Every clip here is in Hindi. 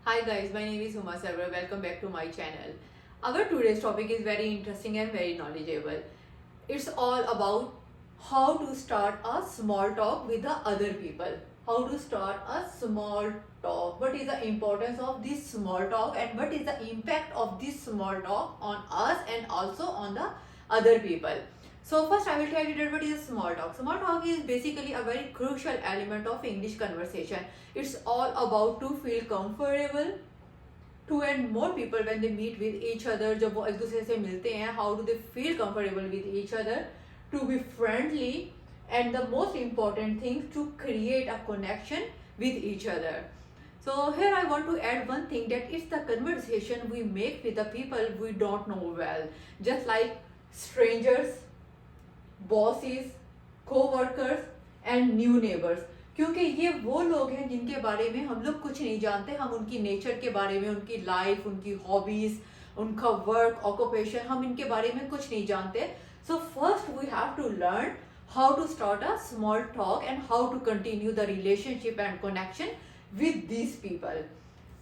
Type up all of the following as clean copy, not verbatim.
Hi guys, my name is Huma Sarwar. Welcome back to my channel. Our today's topic is very interesting and very knowledgeable. It's all about how to start a small talk with the other people. How to start a small talk. What is the importance of this small talk and what is the impact of this small talk on us and also on the other people. So first I will tell you that what is a small talk. Small talk is basically a very crucial element of English conversation. It's all about to feel comfortable two and more people when they meet with each other. जब वो एक दूसरे से मिलते हैं, how do they feel comfortable with each other, to be friendly, and the most important thing, to create a connection with each other. So here I want to add one thing, that it's the conversation we make with the people we don't know well, just like strangers, bosses, co-workers and new neighbors. क्योंकि ये वो लोग हैं जिनके बारे में हम लोग कुछ नहीं जानते. हम उनकी नेचर के बारे में, उनकी लाइफ, उनकी हॉबीज, उनका वर्क ऑक्यूपेशन, हम इनके बारे में कुछ नहीं जानते. So first we have to learn how to start a small talk and how to continue the relationship and connection with these people.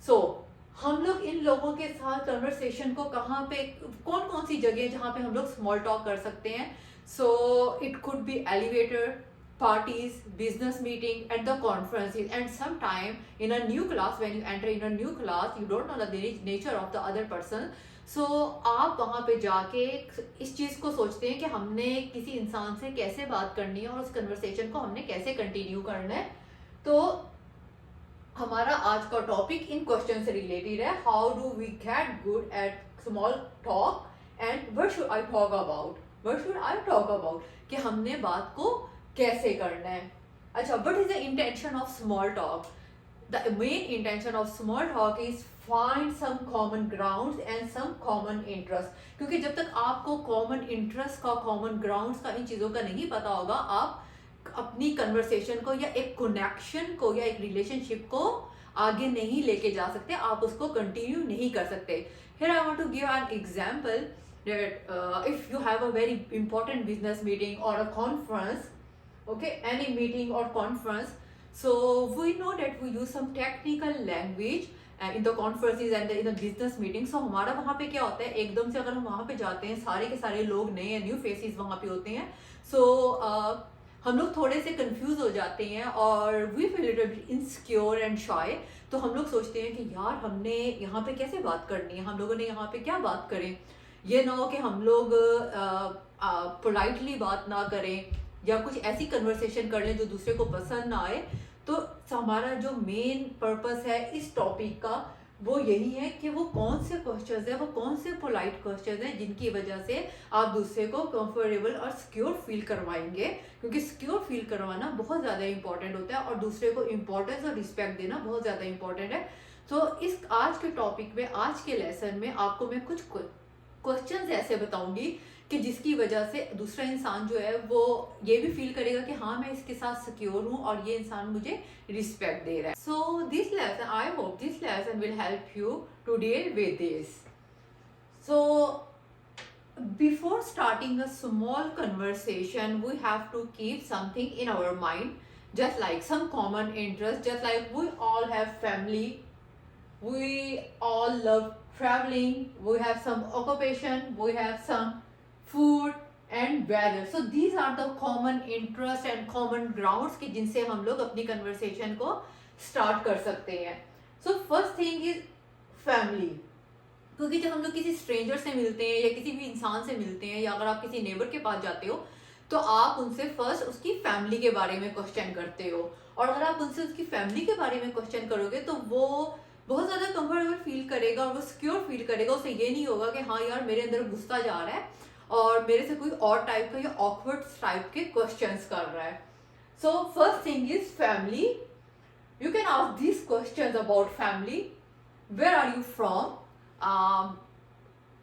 सो हम लोग इन लोगों के साथ कन्वर्सेशन को कहाँ पे, कौन कौन सी जगह जहाँ पे हम लोग स्मॉल टॉक कर सकते हैं. So it could be elevator, parties, business meeting, at the conferences, and sometime in a new class, when you enter in a new class, you don't know the nature of the other person. So आप वहाँ पे जाके इस चीज़ को सोचते हैं कि हमने किसी इंसान से कैसे बात करनी है और उस कन्वर्सेशन को हमने कैसे कंटिन्यू करना है. तो हमारा आज का टॉपिक इन क्वेश्चन से रिलेटेड है. How do we get good at small talk and what should I talk about, what should I talk about, कि हमने बात को कैसे करना है. अच्छा, what is the intention of small talk? The main intention of small talk is find some common grounds and some common interest. क्योंकि जब तक आपको कॉमन इंटरेस्ट का, कॉमन ग्राउंड्स का, इन चीज़ों का नहीं पता होगा, आप अपनी कन्वर्सेशन को या एक कनेक्शन को या एक रिलेशनशिप को आगे नहीं लेके जा सकते, आप उसको कंटिन्यू नहीं कर सकते. Here I want to give an example that if you have a very important business meeting or a conference, okay, any meeting or conference, so we know that we use some technical language in the conferences and in the business meeting. So हमारा वहाँ पे क्या होता है, एकदम से अगर हम वहाँ पे जाते हैं, सारे के सारे लोग नए न्यू फेसेस वहाँ पे होते हैं. so हम लोग थोड़े से कंफ्यूज हो जाते हैं और we feel little bit insecure and shy. तो हम लोग सोचते हैं कि यार हमने यहाँ पे कैसे बात करनी है, हम लोगों ने यहाँ पे क्या बात करें. ये ना हो कि हम लोग पोलाइटली बात ना करें या कुछ ऐसी कन्वर्सेशन कर लें जो दूसरे को पसंद ना आए. तो हमारा जो मेन पर्पस है इस टॉपिक का वो यही है कि वो कौन से क्वेश्चंस हैं, वो कौन से पोलाइट क्वेश्चंस हैं जिनकी वजह से आप दूसरे को कंफर्टेबल और सिक्योर फील करवाएंगे. क्योंकि सिक्योर फील करवाना बहुत ज़्यादा इंपॉर्टेंट होता है और दूसरे को इम्पोर्टेंस और रिस्पेक्ट देना बहुत ज़्यादा इंपॉर्टेंट है. तो इस आज के टॉपिक में, आज के लेसन में आपको मैं कुछ क्वेश्चंस ऐसे बताऊंगी कि जिसकी वजह से दूसरा इंसान जो है वो ये भी फील करेगा कि हाँ मैं इसके साथ सिक्योर हूँ और ये इंसान मुझे रिस्पेक्ट दे रहा है. So this lesson, I hope this lesson will help you to deal with this. So before starting a small conversation, we have to keep something in our mind, just like some common interest, just like we all have family, we all love traveling, we have some occupation, we have some food and weather. So these are the common interest and common grounds कि जिनसे हम लोग अपनी conversation को start कर सकते हैं. So first thing is family. क्योंकि जब हम लोग किसी stranger से मिलते हैं या किसी भी इंसान से मिलते हैं या अगर आप किसी neighbor के पास जाते हो तो आप उनसे फर्स्ट उसकी फैमिली के बारे में क्वेश्चन करते हो. और अगर आप उनसे उसकी फैमिली के बारे में क्वेश्चन करोगे तो वो बहुत ज़्यादा कंफर्टेबल फील करेगा और वो सिक्योर फील करेगा. उसे ये नहीं होगा कि हाँ यार मेरे अंदर गुस्सा जा रहा है और मेरे से कोई और टाइप का या ऑकवर्ड टाइप के क्वेश्चंस कर रहा है. So first thing is family. You can ask this questions about family. Where are you from,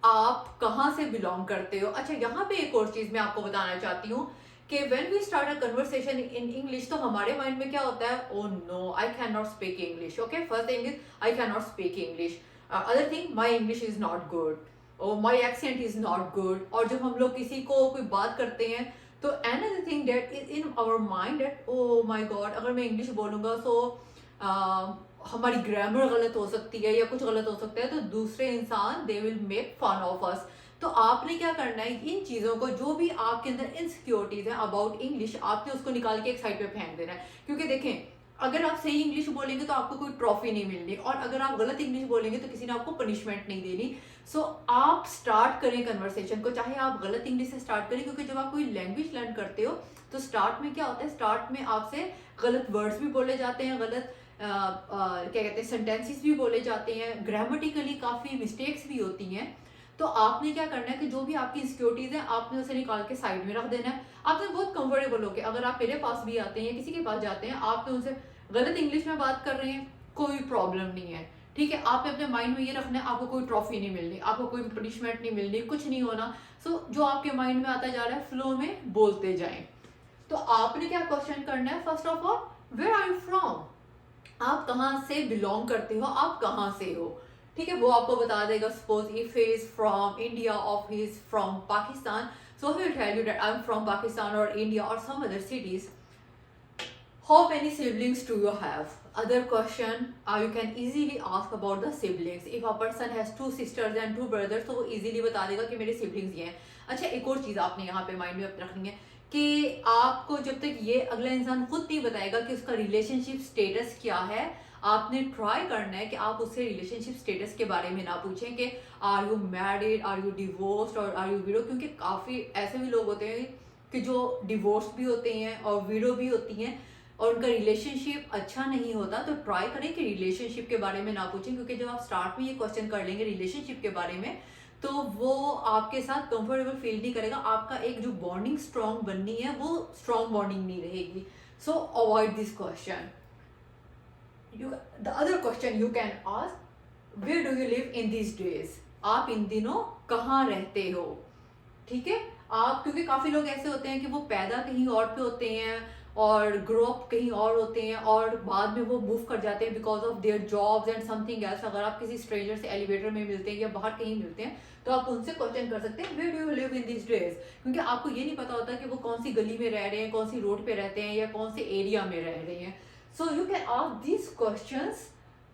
आप कहाँ से बिलोंग करते हो. अच्छा, यहाँ पे एक और चीज़ मैं आपको बताना चाहती हूँ कि when we start a conversation in English तो हमारे माइंड में क्या होता है, oh no I can not speak English. Okay, first thing is I can not speak English. Other thing, my English is not good, और my accent is not good. और जब हम लोग किसी को कोई बात करते हैं तो another thing that is in our mind that oh my god, अगर मैं इंग्लिश बोलूँगा so हमारी ग्रामर गलत हो सकती है या कुछ गलत हो सकता है, तो दूसरे इंसान they will make fun of us. तो आपने क्या करना है, इन चीज़ों को, जो भी आपके अंदर इनसिक्योरिटीज हैं अबाउट इंग्लिश, आपने उसको निकाल के एक साइड पे फेंक देना है। क्योंकि देखें, अगर आप सही इंग्लिश बोलेंगे तो आपको कोई ट्रॉफी नहीं मिलनी, और अगर आप गलत इंग्लिश बोलेंगे तो किसी ने आपको पनिशमेंट नहीं देनी। सो आप स्टार्ट करें कन्वर्सेशन को, चाहे आप गलत इंग्लिश से स्टार्ट करें, क्योंकि जब आप कोई लैंग्वेज लर्न करते हो तो स्टार्ट में क्या होता है, स्टार्ट में आपसे गलत वर्ड्स भी बोले जाते हैं, गलत क्या कहते हैं सेंटेंसेस भी बोले जाते हैं, ग्रामेटिकली काफ़ी मिस्टेक्स भी होती हैं। तो आपने क्या करना है कि जो भी आपकी इंसिक्योरिटीज हैं आपने उसे निकाल के साइड में रख देना है। आपने बहुत कंफर्टेबल होकर, अगर आप मेरे पास भी आते हैं, किसी के पास जाते हैं, आपने उनसे गलत इंग्लिश में बात कर रहे हैं, कोई प्रॉब्लम नहीं है, ठीक है। आपने अपने माइंड में ये रखना है, आपको कोई ट्रॉफी नहीं मिलनी, आपको कोई पनिशमेंट नहीं मिलनी, कुछ नहीं होना। सो जो आपके माइंड में आता जा रहा है फ्लो में बोलते जाएं। तो आपने क्या क्वेश्चन करना है, first of all, where are you from, आप कहाँ से बिलोंग करते हो, आप कहाँ से हो, ठीक है। वो आपको बता देगा, suppose if he is from India और he is from Pakistan, so he will tell you that I am from Pakistan और इंडिया और some other cities. How many siblings do you have? Other question, you can easily ask about the siblings. If a person has 2 sisters and 2 brothers, तो वो easily बता देगा कि मेरे siblings ये हैं। अच्छा, एक और चीज़ आपने यहाँ पे माइंड में रखनी है कि आपको जब तक ये अगला इंसान खुद नहीं बताएगा कि उसका रिलेशनशिप स्टेटस क्या है, आपने ट्राई करना है कि आप उससे रिलेशनशिप स्टेटस के बारे में ना पूछें कि are you married, are you divorced और आर यू विडो, क्योंकि काफ़ी ऐसे भी लोग होते हैं कि जो डिवोर्स भी होते हैं और विडो भी होती हैं और उनका रिलेशनशिप अच्छा नहीं होता। तो ट्राई करें कि रिलेशनशिप के बारे में ना पूछें, क्योंकि जब आप स्टार्ट में ये क्वेश्चन कर लेंगे रिलेशनशिप के बारे में, तो वो आपके साथ कंफर्टेबल फील नहीं करेगा, आपका एक जो बॉन्डिंग स्ट्रॉन्ग बननी है वो स्ट्रॉन्ग बॉन्डिंग नहीं रहेगी। So avoid this question. The other question you can ask, where do you live in this days, आप इन दिनों कहाँ रहते हो, ठीक है। आप, क्योंकि काफ़ी लोग ऐसे होते हैं कि वो पैदा कहीं और पे होते हैं और ग्रो अप कहीं और होते हैं और बाद में वो मूव कर जाते हैं because of their jobs and something else. अगर आप किसी स्ट्रेंजर से एलिवेटर में मिलते हैं या बाहर कहीं मिलते हैं तो आप उनसे क्वेश्चन कर सकते हैं, where do you live in this days, क्योंकि आपको ये नहीं पता होता कि वो कौन सी गली में रह रहे हैं, कौन सी रोड पे रहते हैं या कौन से एरिया में रह रहे हैं। So you can ask these questions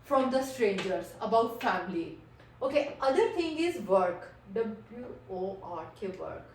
from the strangers about family. Okay, other thing is work, WORK, work.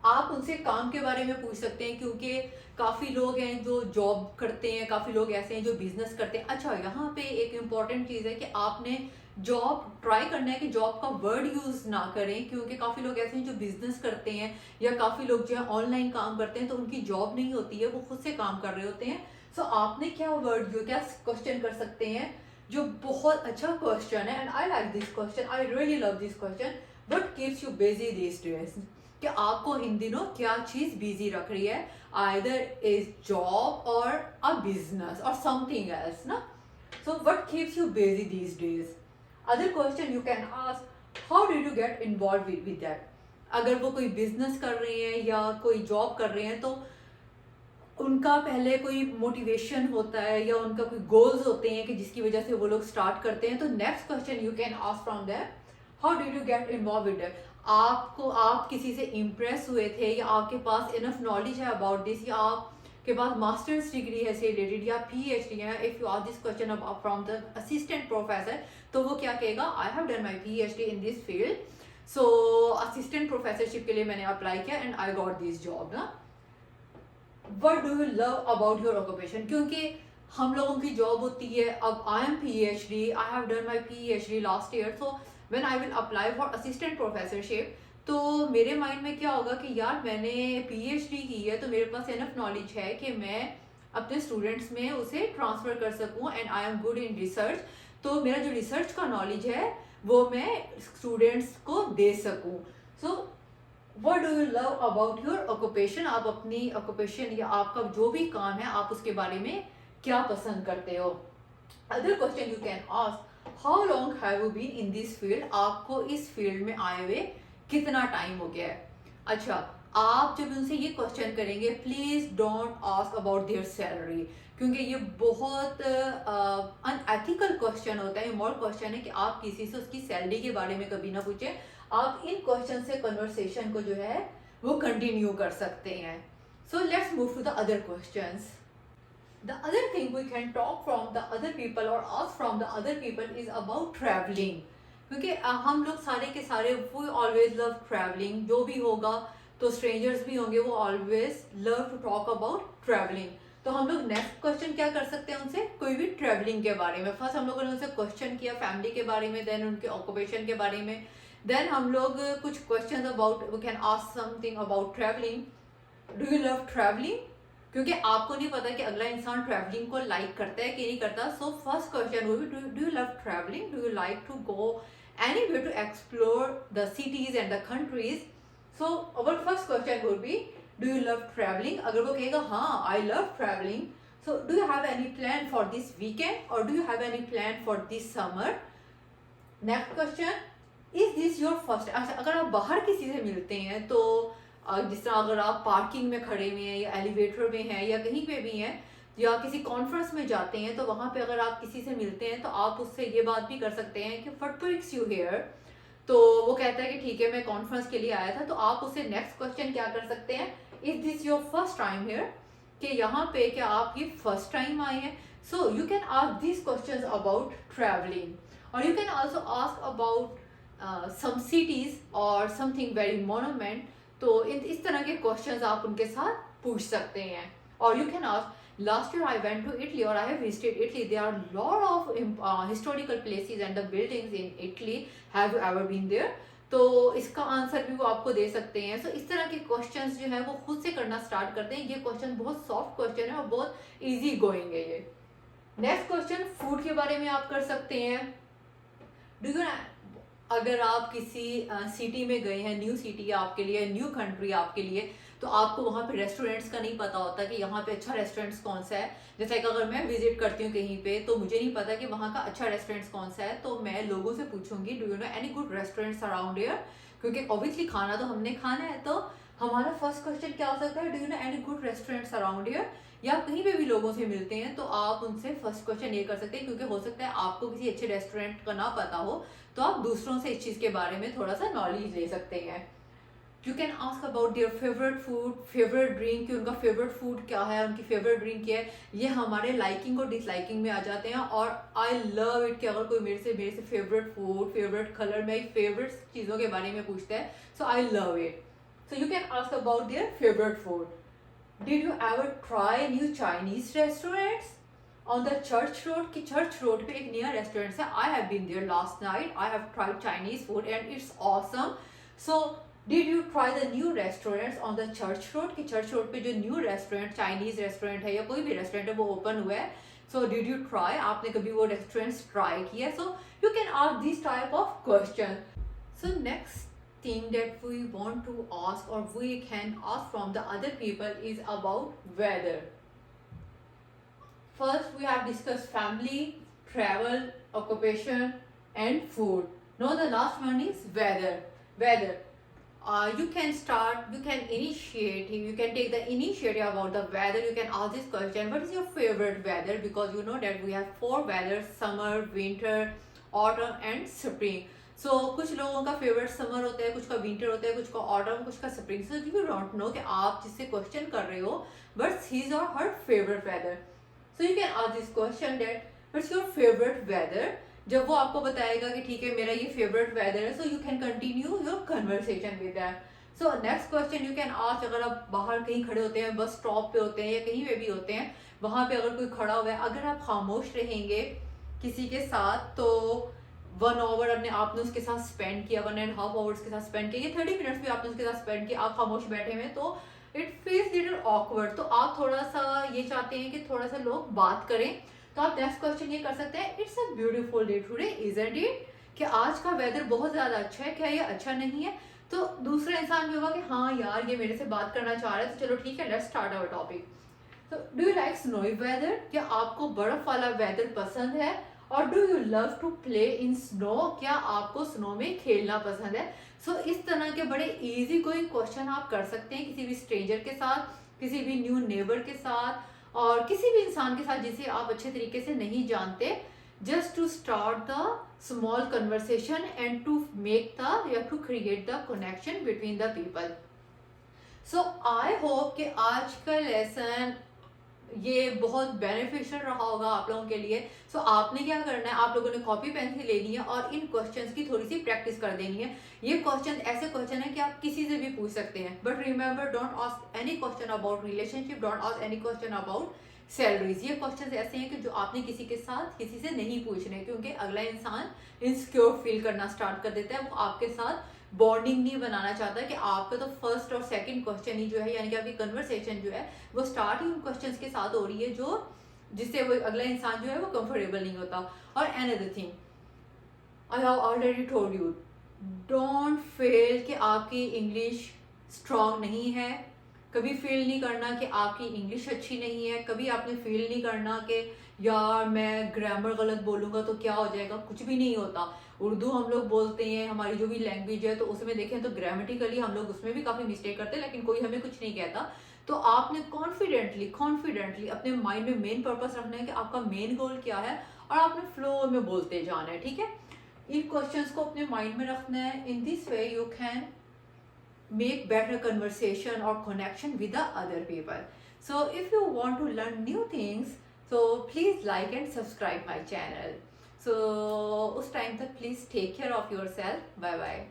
आप उनसे काम के बारे में पूछ सकते हैं, क्योंकि काफ़ी लोग हैं जो जॉब करते हैं, काफ़ी लोग ऐसे हैं जो बिजनेस करते हैं। अच्छा, यहाँ पे एक इम्पॉर्टेंट चीज़ है कि आपने जॉब ट्राई करना है कि जॉब का वर्ड यूज़ ना करें, क्योंकि काफ़ी लोग ऐसे हैं जो बिजनेस करते हैं या काफ़ी लोग जो है ऑनलाइन काम करते हैं, तो उनकी जॉब नहीं होती है, वो खुद से काम कर रहे होते हैं। सो आपने क्या वर्ड, क्या क्वेश्चन कर सकते हैं, जो बहुत अच्छा क्वेश्चन है, and I like this question, I really love this question, what keeps you busy this days, कि आपको इन दिनों क्या चीज बिजी रख रही है, आइदर इज जॉब और अ बिजनेस और समथिंग एल्स ना। So what keeps you busy these days. Other question you can ask, how did you get involve with that. अगर वो कोई बिजनेस कर रहे हैं या कोई जॉब कर रहे हैं तो उनका पहले कोई मोटिवेशन होता है या उनका कोई गोल्स होते हैं कि जिसकी वजह से वो लोग स्टार्ट करते हैं। तो next question you can ask from that, how did you get involve with that. आप किसी से इम्प्रेस हुए थे या आपके पास इनफ नॉलेज है अबाउट दिस, या आपके पास मास्टर्स डिग्री है से रिलेटेड या PhD है। If you ask this question from the assistant professor, तो वो क्या कहेगा, I have done my PhD in this field, so assistant professorship के लिए मैंने अप्लाई किया and I got this job ना। What do you love about your occupation, क्योंकि हम लोगों की जॉब होती है, अब I am PhD, I have done my PhD last year, so when I will apply for assistant professorship, तो मेरे माइंड में क्या होगा कि यार मैंने PhD की है तो मेरे पास इनफ नॉलेज है कि मैं अपने स्टूडेंट्स में उसे ट्रांसफ़र कर सकूं, and I am good in research, तो मेरा जो रिसर्च का नॉलेज है वो मैं स्टूडेंट्स को दे सकूं। सो What do you love about your occupation, आप अपनी occupation या आपका जो भी काम है आप उसके बारे में क्या पसंद करते हो। Other question you can ask, how long have you been in this field, आपको इस फील्ड में आए हुए कितना टाइम हो गया है। अच्छा, आप जब उनसे ये क्वेश्चन करेंगे, please don't ask about there salary, क्योंकि ये बहुत अनएथिकल क्वेश्चन होता है, इमोरल क्वेश्चन है कि आप किसी से उसकी सैलरी के बारे में कभी ना पूछें। आप इन क्वेश्चन से कन्वर्सेशन को जो है वो कंटिन्यू कर सकते हैं। So let's move to the other questions. The other thing we can talk from the other people or ask from the other people is about traveling. क्योंकि हम लोग सारे के सारे we always love traveling. जो भी होगा तो strangers भी होंगे, वो always love to talk about traveling. तो हम लोग नेक्स्ट क्वेश्चन क्या कर सकते हैं उनसे, कोई भी ट्रैवलिंग के बारे में. फर्स्ट हम लोगों ने उनसे क्वेश्चन किया फैमिली के बारे में, देन उनके ऑक्यूपेशन के बारे में, देन हम लोग कुछ question about, we can ask something about travelling. Do you love travelling? क्योंकि आपको नहीं पता कि अगला इंसान ट्रैवलिंग को लाइक करता है कि नहीं करता. सो फर्स्ट क्वेश्चन वो भी, do you love travelling? Do you like to go anywhere to explore the cities and the countries? So our first question would be, do you love travelling? अगर वो कहेगा हाँ I love travelling, so do you have any plan for this weekend और do you have any plan for this summer? Next question, is this your first. अच्छा, अगर आप बाहर किसी से मिलते हैं तो जिस तरह अगर आप पार्किंग में खड़े हुए हैं या एलिवेटर में हैं या कहीं पे भी हैं या किसी कॉन्फ्रेंस में जाते हैं, तो वहाँ पे अगर आप किसी से मिलते हैं तो आप उससे ये बात भी कर सकते हैं कि व्हाट ब्रिंग्स यू हियर. तो वो कहता है कि ठीक है मैं कॉन्फ्रेंस के लिए आया था, तो आप उससे नेक्स्ट क्वेश्चन क्या कर सकते हैं, is this your first time here? कि यहाँ पे क्या आप ये फर्स्ट टाइम आए हैं? So you can ask this questions about travelling. और you can also ask about some cities और समथिंग वेरी मोन्यूमेंट. तो इस तरह के क्वेश्चंस आप उनके साथ पूछ सकते हैं. और you can ask, last year I went to Italy or I have visited Italy. There are a lot of historical places and the buildings in Italy. Have you ever been there? तो इसका आंसर भी वो आपको दे सकते हैं. सो इस तरह के क्वेश्चंस जो है वो खुद से करना स्टार्ट करते हैं. ये क्वेश्चन बहुत सॉफ्ट क्वेश्चन है और बहुत इजी गोइंग है ये. नेक्स्ट क्वेश्चन, फूड के बारे में आप कर सकते हैं. डू यू, अगर आप किसी सिटी में गए हैं, न्यू सिटी आपके लिए, न्यू कंट्री आपके लिए, तो आपको वहाँ पे रेस्टोरेंट्स का नहीं पता होता कि यहाँ पे अच्छा रेस्टोरेंट्स कौन सा है. जैसे कि अगर मैं विजिट करती हूँ कहीं पे तो मुझे नहीं पता कि वहाँ का अच्छा रेस्टोरेंट्स कौन सा है, तो मैं लोगों से पूछूंगी do you know any good restaurants around here. क्योंकि ऑब्वियसली खाना तो हमने खाना है, तो हमारा फर्स्ट क्वेश्चन क्या हो सकता है, do you know any good restaurants around here. या कहीं पे भी लोगों से मिलते हैं तो आप उनसे फर्स्ट क्वेश्चन ये कर सकते हैं, क्योंकि हो सकता है आपको किसी अच्छे रेस्टोरेंट का ना पता हो, तो आप दूसरों से इस चीज़ के बारे में थोड़ा सा नॉलेज ले सकते हैं. You can ask about their favourite food, favourite drink, कि उनका फेवरेट फूड क्या है, उनकी फेवरेट ड्रिंक क्या है. ये हमारे लाइकिंग और डिसलाइकिंग में आ जाते हैं. और आई लव इट कि अगर कोई मेरे से फेवरेट फूड, फेवरेट कलर, मेरी फेवरेट चीज़ों के बारे में पूछता है, so I love it. So you can ask about their favourite food. Did you ever try new Chinese restaurants on the Church Road? कि चर्च रोड पे एक नया रेस्टोरेंट है, I have been there last night, I have tried Chinese food and it's awesome. So did you try the new restaurants on the Church Road? कि चर्च रोड पे जो न्यू रेस्टोरेंट, चाइनीज रेस्टोरेंट है या कोई भी रेस्टोरेंट है वो ओपन हुआ है, सो डिड यू ट्राई, आपने कभी वो रेस्टोरेंट्स ट्राई किया? सो you can ask this type of question. So next thing that we want to ask or we can ask from the other people is about weather. First we have discussed family, travel, occupation and food. Now the last one is weather. Weather. You can start, you can initiate, you can take the initiative about the weather. You can ask this question, what is your favorite weather? Because you know that we have 4 weathers, summer, winter, autumn and spring. सो कुछ लोगों का फेवरेट समर होता है, कुछ का विंटर होता है, कुछ का ऑटम, कुछ का spring. So you don't know कि आप जिससे क्वेश्चन कर रहे हो what's his or her favourite weather. So you can ask this question that what's your favourite weather. जब वो आपको बताएगा कि ठीक है मेरा ये फेवरेट वेदर है, सो you can continue your conversation with that. So next question you can ask, अगर आप बाहर कहीं खड़े होते हैं, बस स्टॉप पे होते हैं या कहीं पे भी होते हैं, वहाँ पे अगर कोई खड़ा हुआ है, अगर आप खामोश रहेंगे किसी के साथ, तो 1 आवर आपने उसके साथ स्पेंड किया, 1.5 आवर्स के साथ स्पेंड किया, ये 30 मिनट्स भी आपने उसके साथ स्पेंड किया, आप खामोश बैठे हुए, तो इट फील्स लिटिल ऑकवर्ड. तो आप थोड़ा सा ये चाहते हैं कि थोड़ा सा लोग बात करें, तो आप नेक्स्ट क्वेश्चन ये कर सकते हैं, it's a beautiful day today isn't it? कि आज का वेदर बहुत ज्यादा अच्छा है, क्या ये अच्छा नहीं है? तो दूसरा इंसान भी होगा कि हाँ यार ये मेरे से बात करना चाह रहा है, तो चलो ठीक है, लेट्स स्टार्ट आवर टॉपिक. तो do you like snowy weather? क्या आपको बर्फ वाला वेदर पसंद है? और do you love to play in snow? क्या आपको स्नो में खेलना पसंद है? सो इस तरह के बड़े इजी गोइंग क्वेश्चन आप कर सकते हैं किसी भी स्ट्रेंजर के साथ, किसी भी न्यू नेबर के साथ, और किसी भी इंसान के साथ जिसे आप अच्छे तरीके से नहीं जानते, just to start the small conversation and to make the या to create the connection between the people. So I hope कि आज का लेसन ये बहुत बेनिफिशियल रहा होगा आप लोगों के लिए। सो आपने क्या करना है, आप लोगों ने कॉपी पेन से लेनी है और इन क्वेश्चंस की थोड़ी सी प्रैक्टिस कर देनी है। ये क्वेश्चन ऐसे क्वेश्चन है कि आप किसी से भी पूछ सकते हैं, but remember don't ask any question about relationship, don't ask any question about salaries. ये क्वेश्चन ऐसे हैं कि जो आपने किसी के साथ किसी से नहीं पूछने, क्योंकि अगला इंसान इनसिक्योर फील करना स्टार्ट कर देता है, वो आपके साथ बॉन्डिंग नहीं बनाना चाहता है कि आपका तो फर्स्ट और सेकंड क्वेश्चन ही जो है, यानी कि आपकी कन्वर्सेशन जो है वो स्टार्ट ही उन क्वेश्चंस के साथ हो रही है जो जिससे वो अगला इंसान जो है वो कंफर्टेबल नहीं होता। और another thing I have already told you, don't fail कि आपकी इंग्लिश स्ट्रांग नहीं है। कभी फील नहीं करना कि आपकी इंग्लिश अच्छी नहीं है, कभी आपने फील नहीं करना कि यार मैं ग्रामर गलत बोलूँगा तो क्या हो जाएगा, कुछ भी नहीं होता। उर्दू हम लोग बोलते हैं, हमारी जो भी लैंग्वेज है, तो उसमें देखें तो ग्रामेटिकली हम लोग उसमें भी काफ़ी मिस्टेक करते हैं, लेकिन कोई हमें कुछ नहीं कहता। तो आपने कॉन्फिडेंटली अपने माइंड में मेन पर्पस रखना है कि आपका मेन गोल क्या है, और आपने फ्लो में बोलते जाना है, ठीक है। इन क्वेश्चंस को अपने माइंड में रखना है। In this way you can make better conversation or connection with the other people. So if you want to learn new things, so please like and subscribe my channel. So उस टाइम तक please take care of yourself. Bye bye.